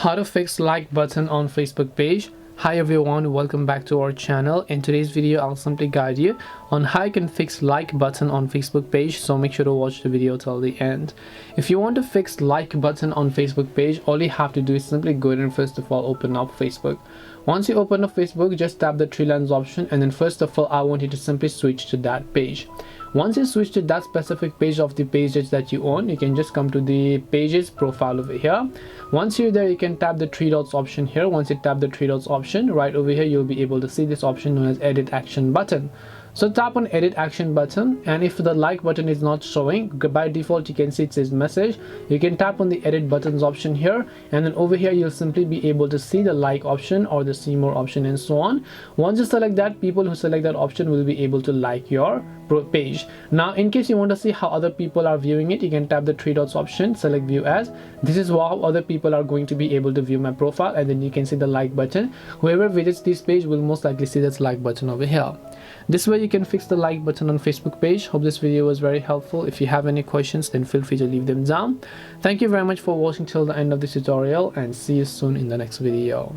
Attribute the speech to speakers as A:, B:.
A: How to fix like button on Facebook page. Hi everyone, welcome back to our channel. In today's video I'll simply guide you on how you can fix like button on Facebook page, so make sure to watch the video till the end. If you want to fix like button on Facebook page, all you have to do is simply go ahead and first of all open up Facebook. Once you open up Facebook, just tap the three lines option, and then first of all I want you to simply switch to that page. Once you switch to that specific page of the pages that you own, you can just come to the pages profile over here. Once you're there, you can tap the three dots option here. Once you tap the three dots option, right over here you'll be able to see this option known as edit action button. So tap on edit action button, and if the like button is not showing, by default you can see it says message. You can tap on the edit buttons option here, and then over here you'll simply be able to see the like option or the see more option and so on. Once you select that, people who select that option will be able to like your page. Now in case you want to see how other people are viewing it, you can tap the three dots option, select view as. This is how other people are going to be able to view my profile, and then you can see the like button. Whoever visits this page will most likely see this like button over here. This way you can fix the like button on Facebook page. Hope this video was very helpful. If you have any questions, then feel free to leave them down. Thank you very much for watching till the end of this tutorial, and see you soon in the next video.